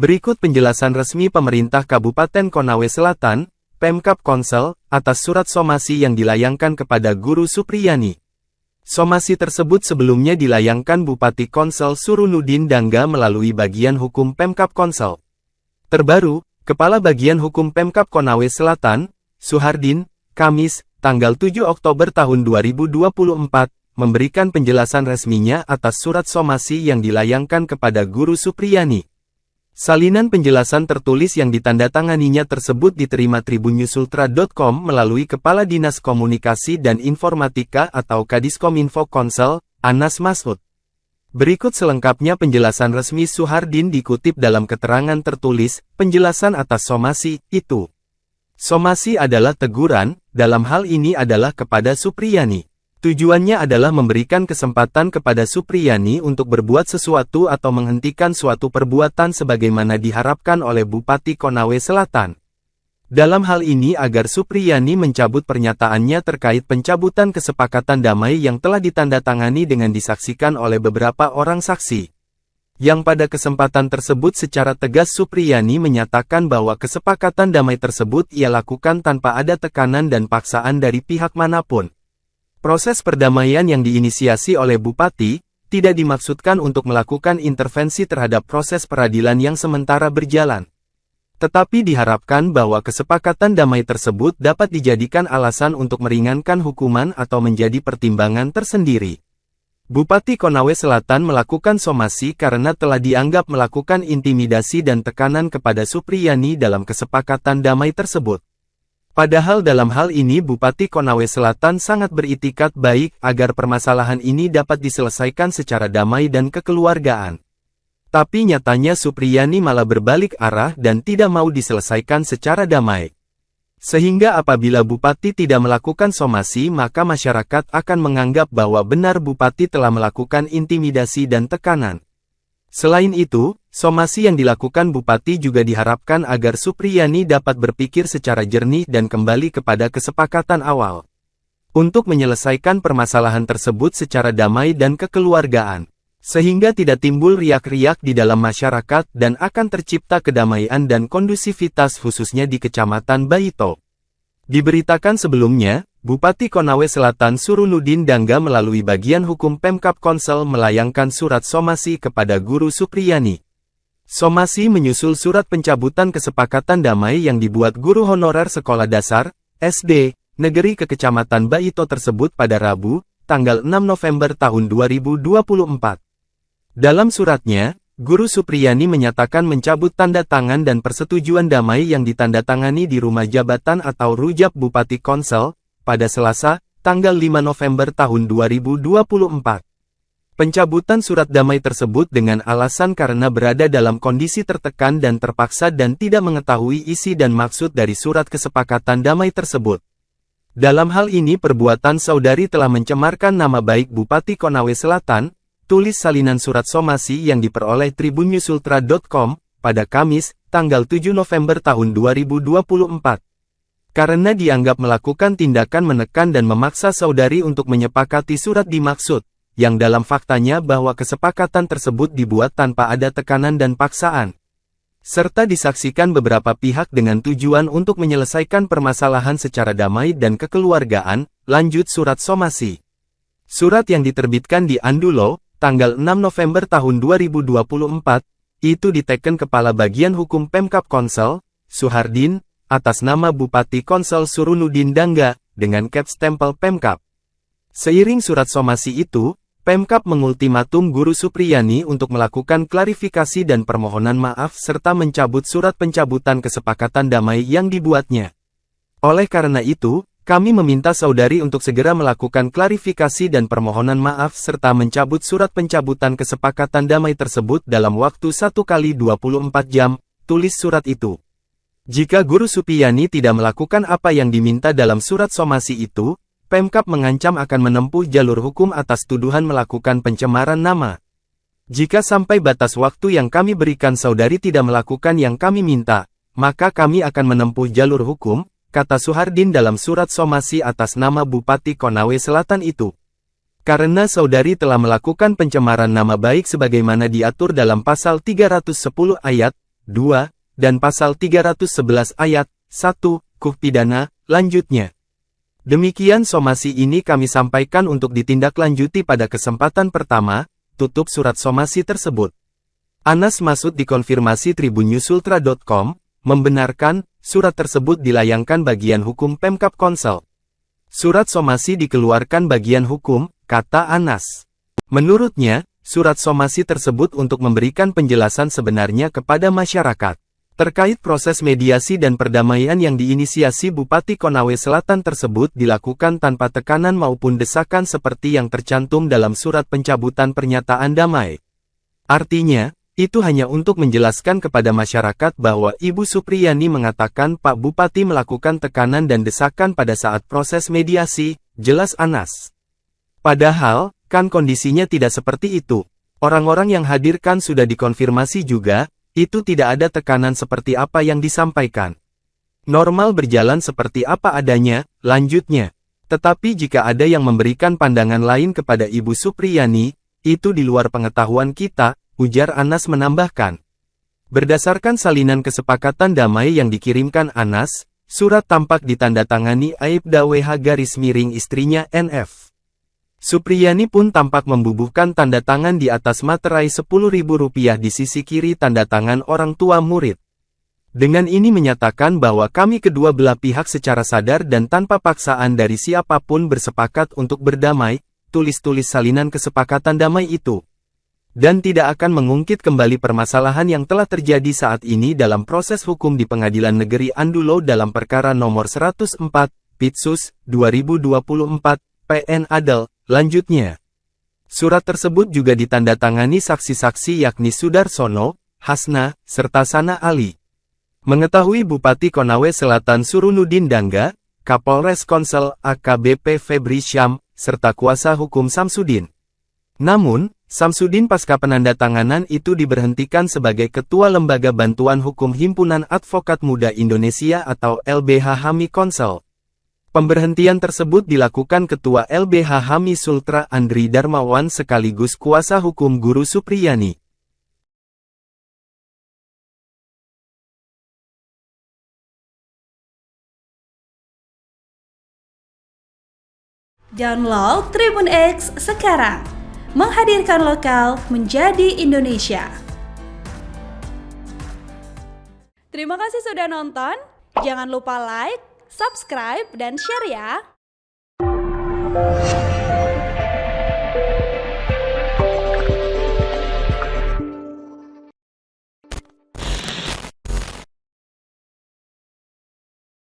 Berikut penjelasan resmi pemerintah Kabupaten Konawe Selatan, Pemkab Konsel, atas surat somasi yang dilayangkan kepada Guru Supriyani. Somasi tersebut sebelumnya dilayangkan Bupati Konsel Surunudin Dangga melalui bagian hukum Pemkab Konsel. Terbaru, Kepala Bagian Hukum Pemkab Konawe Selatan, Suhardin, Kamis, tanggal 7 Oktober tahun 2024, memberikan penjelasan resminya atas surat somasi yang dilayangkan kepada Guru Supriyani. Salinan penjelasan tertulis yang ditandatanganinya tersebut diterima tribunnyusultra.com melalui Kepala Dinas Komunikasi dan Informatika atau Kadiskominfo Konsel, Anas Masud. Berikut selengkapnya penjelasan resmi Suhardin dikutip dalam keterangan tertulis, penjelasan atas somasi itu. Somasi adalah teguran, dalam hal ini adalah kepada Supriyani. Tujuannya adalah memberikan kesempatan kepada Supriyani untuk berbuat sesuatu atau menghentikan suatu perbuatan sebagaimana diharapkan oleh Bupati Konawe Selatan. Dalam hal ini agar Supriyani mencabut pernyataannya terkait pencabutan kesepakatan damai yang telah ditandatangani dengan disaksikan oleh beberapa orang saksi. Yang pada kesempatan tersebut secara tegas Supriyani menyatakan bahwa kesepakatan damai tersebut ia lakukan tanpa ada tekanan dan paksaan dari pihak manapun. Proses perdamaian yang diinisiasi oleh Bupati, tidak dimaksudkan untuk melakukan intervensi terhadap proses peradilan yang sementara berjalan. Tetapi diharapkan bahwa kesepakatan damai tersebut dapat dijadikan alasan untuk meringankan hukuman atau menjadi pertimbangan tersendiri. Bupati Konawe Selatan melakukan somasi karena telah dianggap melakukan intimidasi dan tekanan kepada Supriyani dalam kesepakatan damai tersebut. Padahal dalam hal ini Bupati Konawe Selatan sangat beritikat baik agar permasalahan ini dapat diselesaikan secara damai dan kekeluargaan. Tapi nyatanya Supriyani malah berbalik arah dan tidak mau diselesaikan secara damai. Sehingga apabila Bupati tidak melakukan somasi maka masyarakat akan menganggap bahwa benar Bupati telah melakukan intimidasi dan tekanan. Selain itu, somasi yang dilakukan Bupati juga diharapkan agar Supriyani dapat berpikir secara jernih dan kembali kepada kesepakatan awal. Untuk menyelesaikan permasalahan tersebut secara damai dan kekeluargaan. Sehingga tidak timbul riak-riak di dalam masyarakat dan akan tercipta kedamaian dan kondusivitas khususnya di Kecamatan Baito. Diberitakan sebelumnya, Bupati Konawe Selatan Surunudin Dangga melalui bagian hukum Pemkab Konsel melayangkan surat somasi kepada Guru Supriyani. Somasi menyusul surat pencabutan kesepakatan damai yang dibuat guru honorer sekolah dasar, SD, negeri ke Kecamatan Baito tersebut pada Rabu, tanggal 6 November tahun 2024. Dalam suratnya, Guru Supriyani menyatakan mencabut tanda tangan dan persetujuan damai yang ditandatangani di Rumah Jabatan atau Rujak Bupati Konsel, pada Selasa, tanggal 5 November tahun 2024. Pencabutan surat damai tersebut dengan alasan karena berada dalam kondisi tertekan dan terpaksa dan tidak mengetahui isi dan maksud dari surat kesepakatan damai tersebut. Dalam hal ini perbuatan saudari telah mencemarkan nama baik Bupati Konawe Selatan, tulis salinan surat somasi yang diperoleh tribunnyusultra.com, pada Kamis, tanggal 7 November tahun 2024. Karena dianggap melakukan tindakan menekan dan memaksa saudari untuk menyepakati surat dimaksud, yang dalam faktanya bahwa kesepakatan tersebut dibuat tanpa ada tekanan dan paksaan. Serta disaksikan beberapa pihak dengan tujuan untuk menyelesaikan permasalahan secara damai dan kekeluargaan, lanjut surat somasi. Surat yang diterbitkan di Andulo, tanggal 6 November tahun 2024, itu diteken Kepala Bagian Hukum Pemkab Konsel, Suhardin, atas nama Bupati Konsel Surunudin Dangga, dengan caps stempel Pemkab. Seiring surat somasi itu, Pemkab mengultimatum Guru Supriyani untuk melakukan klarifikasi dan permohonan maaf serta mencabut surat pencabutan kesepakatan damai yang dibuatnya. Oleh karena itu, kami meminta saudari untuk segera melakukan klarifikasi dan permohonan maaf serta mencabut surat pencabutan kesepakatan damai tersebut dalam waktu 1x24 jam, tulis surat itu. Jika Guru Supriyani tidak melakukan apa yang diminta dalam surat somasi itu, Pemkab mengancam akan menempuh jalur hukum atas tuduhan melakukan pencemaran nama. Jika sampai batas waktu yang kami berikan saudari tidak melakukan yang kami minta, maka kami akan menempuh jalur hukum, kata Suhardin dalam surat somasi atas nama Bupati Konawe Selatan itu. Karena saudari telah melakukan pencemaran nama baik sebagaimana diatur dalam pasal 310 ayat 2, dan Pasal 311 Ayat 1, KUH Pidana, lanjutnya. Demikian somasi ini kami sampaikan untuk ditindaklanjuti pada kesempatan pertama, tutup surat somasi tersebut. Anas Masud dikonfirmasi tribunnews.ultra.com, membenarkan, surat tersebut dilayangkan bagian hukum Pemkab Konsel. Surat somasi dikeluarkan bagian hukum, kata Anas. Menurutnya, surat somasi tersebut untuk memberikan penjelasan sebenarnya kepada masyarakat. Terkait proses mediasi dan perdamaian yang diinisiasi Bupati Konawe Selatan tersebut dilakukan tanpa tekanan maupun desakan seperti yang tercantum dalam surat pencabutan pernyataan damai. Artinya, itu hanya untuk menjelaskan kepada masyarakat bahwa Ibu Supriyani mengatakan Pak Bupati melakukan tekanan dan desakan pada saat proses mediasi, jelas Anas. Padahal, kan kondisinya tidak seperti itu. Orang-orang yang hadirkan sudah dikonfirmasi juga, itu tidak ada tekanan seperti apa yang disampaikan. Normal berjalan seperti apa adanya, lanjutnya. Tetapi jika ada yang memberikan pandangan lain kepada Ibu Supriyani, itu di luar pengetahuan kita, ujar Anas menambahkan. Berdasarkan salinan kesepakatan damai yang dikirimkan Anas, surat tampak ditandatangani Aibda WH istrinya NF. Supriyani pun tampak membubuhkan tanda tangan di atas materai Rp10.000 di sisi kiri tanda tangan orang tua murid. Dengan ini menyatakan bahwa kami kedua belah pihak secara sadar dan tanpa paksaan dari siapapun bersepakat untuk berdamai, tulis-tulis salinan kesepakatan damai itu. Dan tidak akan mengungkit kembali permasalahan yang telah terjadi saat ini dalam proses hukum di Pengadilan Negeri Andulo dalam perkara nomor 104, Pitsus, 2024, PN Adel, lanjutnya. Surat tersebut juga ditandatangani saksi-saksi yakni Sudarsono, Hasna, serta Sana Ali. Mengetahui Bupati Konawe Selatan Surunudin Dangga, Kapolres Konsel AKBP Febri Syam, serta kuasa hukum Samsudin. Namun, Samsudin pasca penandatanganan itu diberhentikan sebagai Ketua Lembaga Bantuan Hukum Himpunan Advokat Muda Indonesia atau LBH HAMI Konsel. Pemberhentian tersebut dilakukan Ketua LBH HAMI Sultra Andri Darmawan sekaligus kuasa hukum Guru Supriyani. Download Tribun X sekarang. Menghadirkan lokal menjadi Indonesia. Terima kasih sudah nonton. Jangan lupa like, subscribe, dan share ya.